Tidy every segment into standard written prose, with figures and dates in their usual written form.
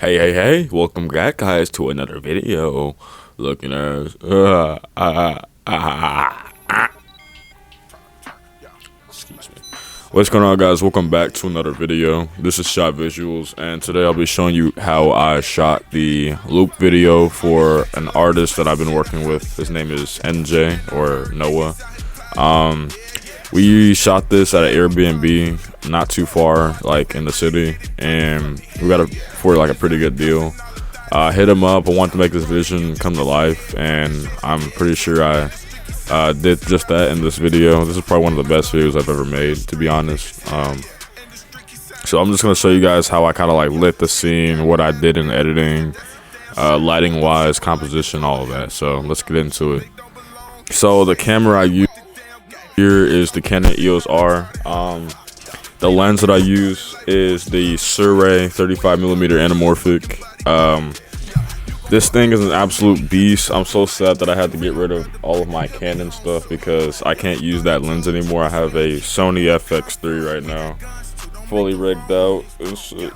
Hey, welcome back, guys, to another video. Looking at excuse me. What's going on, guys? Welcome back to another video. This is Shot Visuals, and today I'll be showing you how I shot the loop video for an artist that I've been working with. His name is NJ, or Noah. We shot this at an Airbnb not too far, like in the city, and we got it for like a pretty good deal. Hit him up. I want to make this vision come to life, and I'm pretty sure I did just that in this video. This is probably one of the best videos I've ever made, to be honest. So I'm just gonna show you guys how I kind of like lit the scene, what I did in editing, lighting wise, composition, all of that. So let's get into it. So the camera I use here is the Canon EOS R. The lens that I use is the Sirui 35mm anamorphic. This thing is an absolute beast. I'm so sad that I had to get rid of all of my Canon stuff because I can't use that lens anymore. I have a Sony FX3 right now, fully rigged out.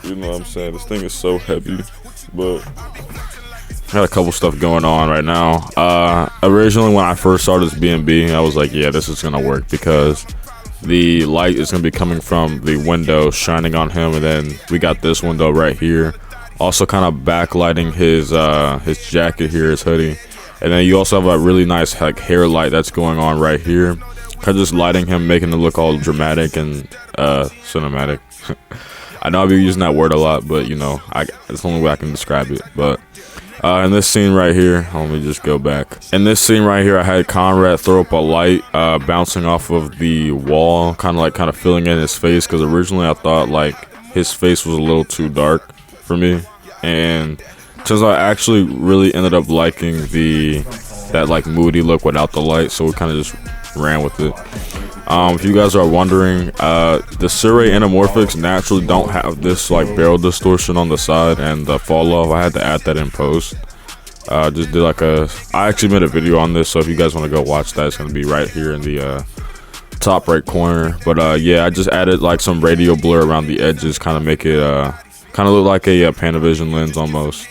You know what I'm saying? This thing is so heavy, but I got a couple stuff going on right now. Originally, when I first started this BNB, I was like, yeah, this is gonna work because the light is gonna be coming from the window shining on him, and then we got this window right here, also kind of backlighting his jacket here, his hoodie, and then you also have a really nice like hair light that's going on right here, kind of just lighting him, making it look all dramatic and cinematic. I know I'll be using that word a lot, but you know, it's the only way I can describe it. But in this scene right here, let me just go back. In this scene right here, I had Conrad throw up a light bouncing off of the wall, kind of filling in his face, because originally I thought like his face was a little too dark for me, and since I actually really ended up liking that like moody look without the light, so we kind of just ran with it. If you guys are wondering, the Sirui anamorphics naturally don't have this like barrel distortion on the side and the fall off. I had to add that in post. Just did like I actually made a video on this, so if you guys want to go watch that, it's gonna be right here in the top right corner. But yeah, I just added like some radio blur around the edges, kind of make it kind of look like a Panavision lens almost.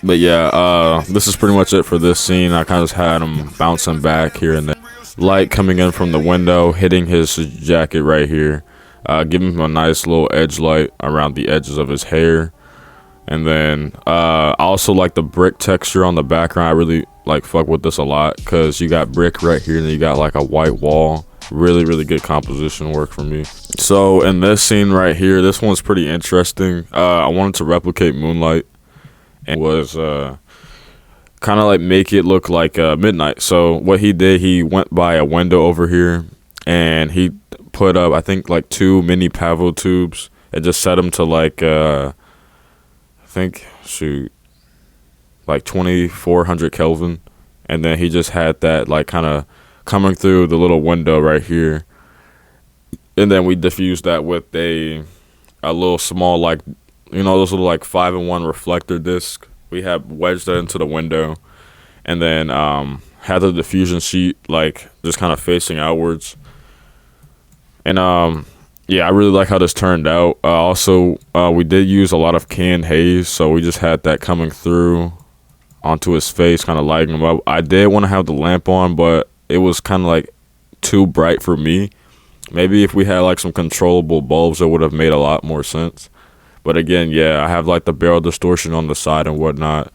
But yeah, this is pretty much it for this scene. I kind of just had him bouncing back here and there. Light coming in from the window, hitting his jacket right here, giving him a nice little edge light around the edges of his hair. And then I also like the brick texture on the background. I really like fuck with this a lot because you got brick right here and then you got like a white wall. Really good composition work for me. So in this scene right here, this one's pretty interesting. I wanted to replicate Moonlight, and was kind of like make it look like midnight. So what he did, he went by a window over here and he put up, I think, like 2 mini Pavo tubes and just set them to like I think, shoot, like 2400 Kelvin, and then he just had that like kind of coming through the little window right here, and then we diffused that with a little small, like, you know, those little like 5-in-1 reflector disc. We have wedged that into the window, and then had the diffusion sheet like just kind of facing outwards. And yeah, I really like how this turned out. Also, we did use a lot of canned haze, so we just had that coming through onto his face, kind of lighting him up. I did want to have the lamp on, but it was kind of like too bright for me. Maybe if we had like some controllable bulbs, it would have made a lot more sense. But again, yeah, I have like the barrel distortion on the side and whatnot.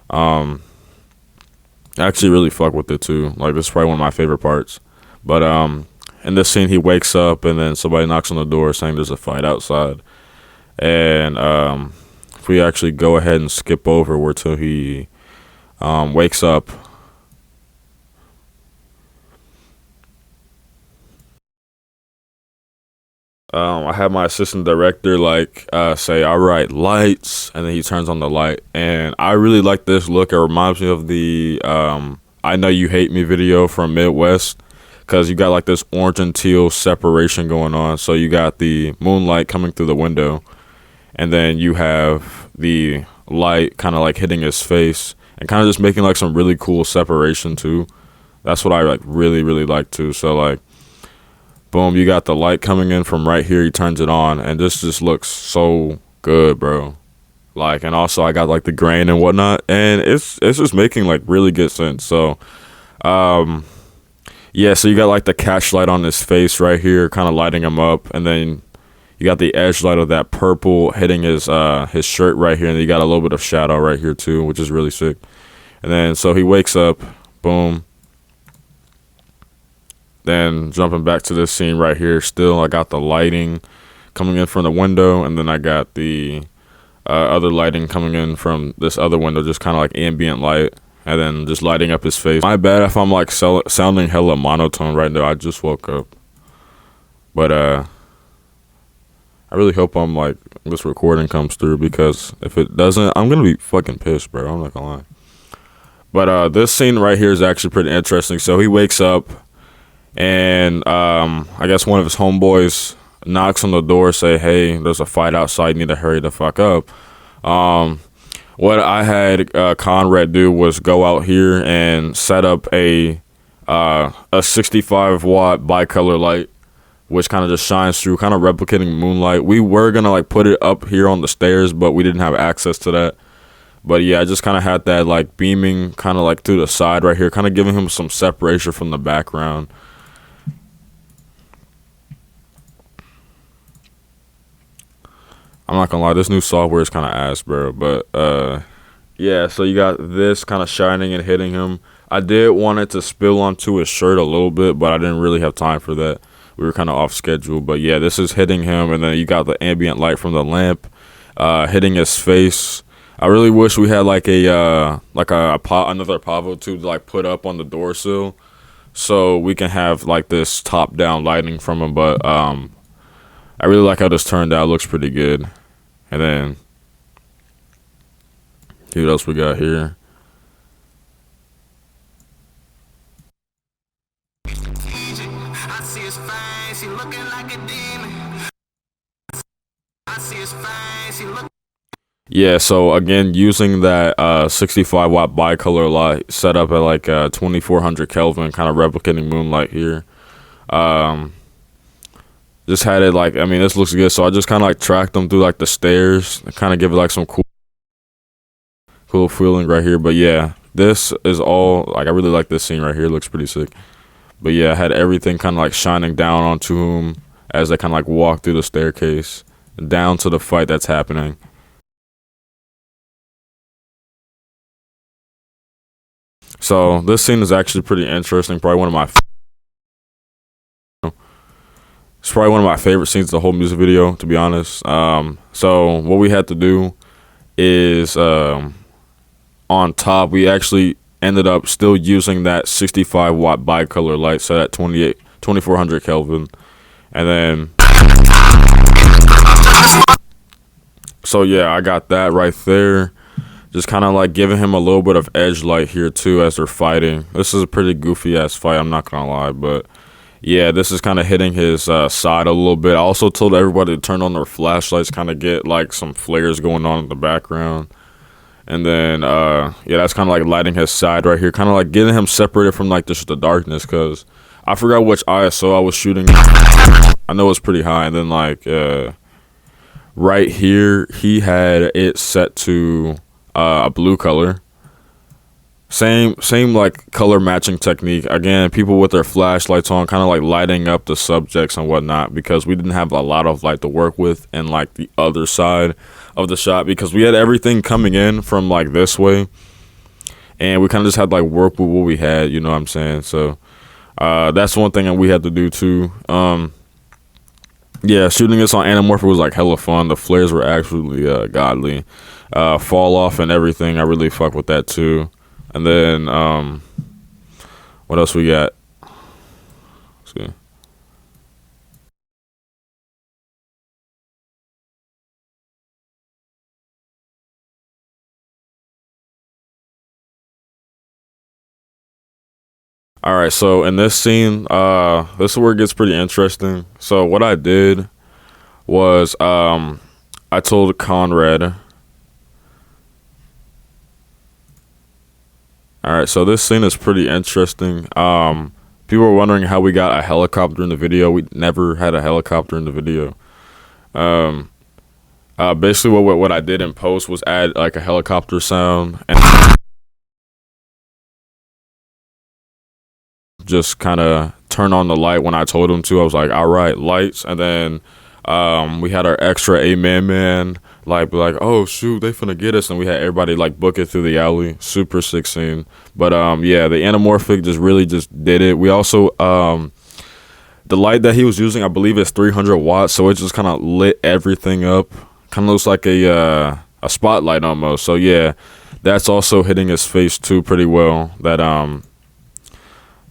I actually really fuck with it too. Like, this is probably one of my favorite parts. But in this scene, he wakes up and then somebody knocks on the door saying there's a fight outside. And if we actually go ahead and skip over where till he wakes up. I have my assistant director like say, all right, lights, and then he turns on the light, and I really like this look. It reminds me of the I Know You Hate Me video from Midwest, because you got like this orange and teal separation going on. So you got the moonlight coming through the window, and then you have the light kind of like hitting his face and kind of just making like some really cool separation too. That's what I like really like too. So like, boom, you got the light coming in from right here. He turns it on, and this just looks so good, bro. Like, and also I got like the grain and whatnot, and it's just making like really good sense. So, um, yeah. So you got like the catch light on his face right here, kind of lighting him up, and then you got the edge light of that purple hitting his shirt right here, and you got a little bit of shadow right here too, which is really sick. And then so he wakes up, boom. Then jumping back to this scene right here, still I got the lighting coming in from the window, and then I got the other lighting coming in from this other window, just kind of like ambient light, and then just lighting up his face. My bad if I'm like sounding hella monotone right now. I just woke up, but I really hope I'm like this recording comes through, because if it doesn't, I'm gonna be fucking pissed, bro. I'm not gonna lie. But this scene right here is actually pretty interesting. So he wakes up, and I guess one of his homeboys knocks on the door, say, "Hey, there's a fight outside. You need to hurry the fuck up." What I had Conrad do was go out here and set up a 65-watt bicolor light, which kind of just shines through, kind of replicating moonlight. We were gonna like put it up here on the stairs, but we didn't have access to that. But yeah, I just kind of had that like beaming kind of like through the side right here, kind of giving him some separation from the background. I'm not gonna lie, this new software is kind of ass, bro. But yeah, so you got this kind of shining and hitting him. I did want it to spill onto his shirt a little bit, but I didn't really have time for that. We were kind of off schedule. But yeah, this is hitting him, and then you got the ambient light from the lamp hitting his face. I really wish we had like another Pavo tube to like put up on the door sill, so we can have like this top down lighting from him. But I really like how this turned out. It looks pretty good. And then see what else we got here. I see his face, he looking like a demon. I see his face, he look. Yeah, so again, using that 65-watt bicolor light set up at like 2400 Kelvin, kind of replicating moonlight here. Just had it like, I mean, this looks good, so I just kind of like tracked them through like the stairs, kind of give it like some cool feeling right here. But yeah, this is all like, I really like this scene right here. It looks pretty sick. But yeah, I had everything kind of like shining down onto him as they kind of like walk through the staircase down to the fight that's happening. So this scene is actually pretty interesting. Probably one of my it's probably one of my favorite scenes of the whole music video, to be honest. So what we had to do is on top, we actually ended up still using that 65-watt bicolor light set at 2400 Kelvin. And then so yeah, I got that right there. Just kind of like giving him a little bit of edge light here too as they're fighting. This is a pretty goofy ass fight, I'm not gonna lie, but yeah, this is kind of hitting his side a little bit. I also told everybody to turn on their flashlights, kind of get like some flares going on in the background. And then yeah, that's kind of like lighting his side right here, kind of like getting him separated from like just the darkness, because I forgot which ISO I was shooting. I know it's pretty high. And then like right here, he had it set to a blue color. Same like color matching technique. Again, people with their flashlights on, kind of like lighting up the subjects and whatnot, because we didn't have a lot of light to work with in like the other side of the shot, because we had everything coming in from like this way, and we kind of just had like work with what we had, you know what I'm saying? So that's one thing that we had to do too. Yeah, shooting this on Anamorphic was like hella fun. The flares were absolutely godly. Fall off and everything, I really fuck with that too. And then what else we got? Let's see. All right, so in this scene, this is where it gets pretty interesting. So what I did was I told Conrad. All right, so this scene is pretty interesting. People were wondering how we got a helicopter in the video. We never had a helicopter in the video. Basically what I did in post was add like a helicopter sound and just kind of turn on the light when I told him to. I was like, all right, lights. And then we had our extra Amen man like be like, oh shoot, they finna get us, and we had everybody like book it through the alley. Super sick scene. But yeah, the anamorphic just really just did it. We also the light that he was using, I believe, is 300 watts, so it just kind of lit everything up. Kind of looks like a spotlight almost. So yeah, that's also hitting his face too pretty well. That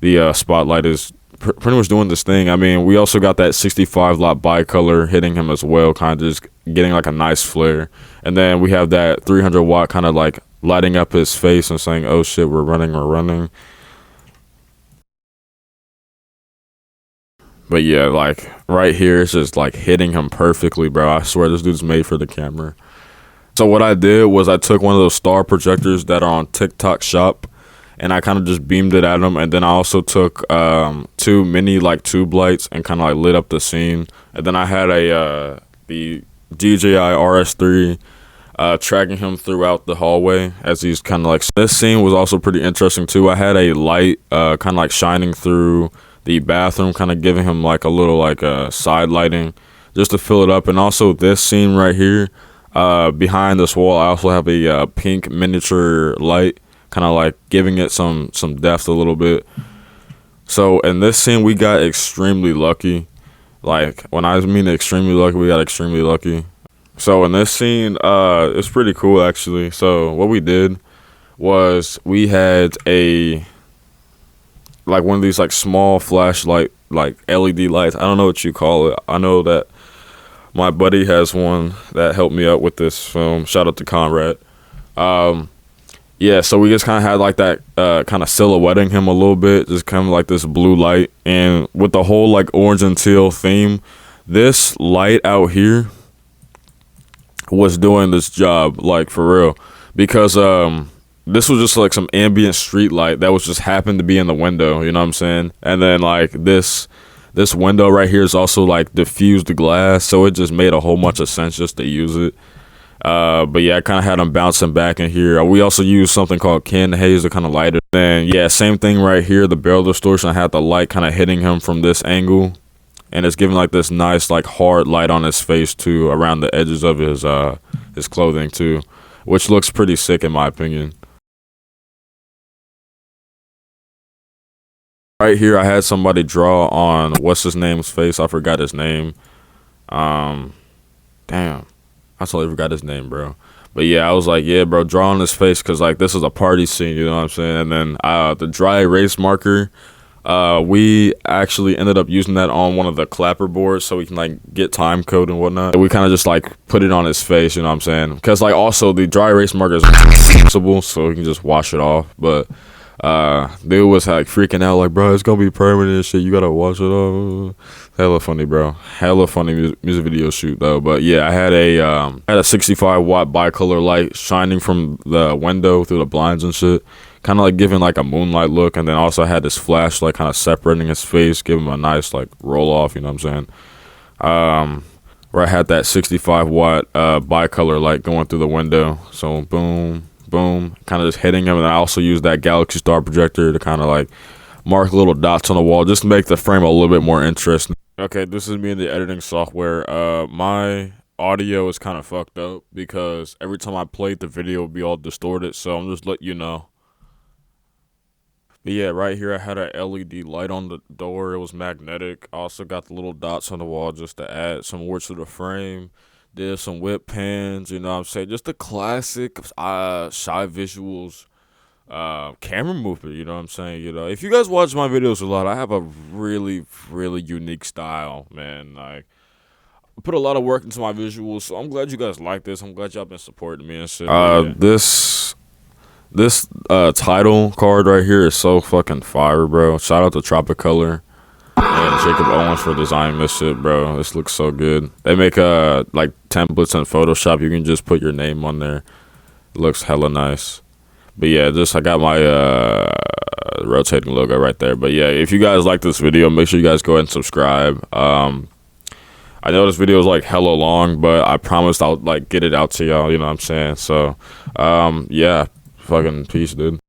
the spotlight is pretty much doing this thing. I mean, we also got that 65 watt bicolor hitting him as well, kind of just getting like a nice flare. And then we have that 300 watt kind of like lighting up his face and saying, "Oh shit, we're running." But yeah, like right here, it's just like hitting him perfectly, bro. I swear this dude's made for the camera. So what I did was I took one of those star projectors that are on TikTok Shop, and I kind of just beamed it at him. And then I also took two mini like tube lights and kind of like lit up the scene. And then I had a the DJI RS3 tracking him throughout the hallway as he's kind of like. This scene was also pretty interesting too. I had a light kind of like shining through the bathroom, kind of giving him like a little like side lighting just to fill it up. And also this scene right here, behind this wall, I also have a pink miniature light, kind of like giving it some depth a little bit. So in this scene, we got extremely lucky. Like when I mean extremely lucky, we got extremely lucky. So in this scene, it's pretty cool actually. So what we did was we had a like one of these like small flashlight like LED lights. I don't know what you call it. I know that my buddy has one that helped me out with this film. Shout out to Conrad. Yeah, so we just kind of had like that kind of silhouetting him a little bit, just kind of like this blue light. And with the whole like orange and teal theme, this light out here was doing this job like for real, because this was just like some ambient street light that was just happened to be in the window, you know what I'm saying? And then like this window right here is also like diffused the glass, so it just made a whole bunch of sense just to use it. But yeah, I kind of had him bouncing back in here. We also used something called Ken Haze to kind of light it. Then yeah, same thing right here, the barrel distortion. I had the light kind of hitting him from this angle, and it's giving like this nice like hard light on his face too, around the edges of his clothing too, which looks pretty sick in my opinion. Right here, I had somebody draw on what's his name's face. I forgot his name. Damn, I totally forgot his name, bro. But yeah, I was like, yeah, bro, draw on his face, because like this is a party scene, you know what I'm saying? And then the dry erase marker, we actually ended up using that on one of the clapper boards so we can like get time code and whatnot. We kind of just like put it on his face, you know what I'm saying? Because like also the dry erase marker is flexible, so we can just wash it off. But dude was like freaking out like, bro, it's gonna be permanent and shit, you gotta wash it off. Hella funny, bro. Hella funny music video shoot though. But yeah, I had a 65 watt bicolor light shining from the window through the blinds and shit, kind of like giving like a moonlight look. And then also I had this flashlight kind of separating his face, giving him a nice like roll off, you know what I'm saying? Where I had that 65 watt bicolor light going through the window, so boom boom, kind of just hitting him. And I also used that Galaxy Star projector to kind of like mark little dots on the wall just to make the frame a little bit more interesting. Okay, this is me in the editing software. My audio is kind of fucked up because every time I played the video it would be all distorted, so I'm just letting you know. But yeah, right here I had a LED light on the door. It was magnetic. I also got the little dots on the wall just to add some words to the frame. Did some whip pans, you know what I'm saying? Just the classic Shy Visuals camera movement, you know what I'm saying? You know, if you guys watch my videos a lot, I have a really, really unique style, man. Like, I put a lot of work into my visuals, so I'm glad you guys like this. I'm glad y'all been supporting me and shit. Yeah. This title card right here is so fucking fire, bro. Shout out to Tropicolor and Jacob Owens for designing this shit, bro. This looks so good. They make like templates in Photoshop. You can just put your name on there. It looks hella nice. But yeah, I got my rotating logo right there. But yeah, if you guys like this video, make sure you guys go ahead and subscribe. I know this video is like hella long, but I promised I'll like get it out to y'all. You know what I'm saying? So, yeah, fucking peace, dude.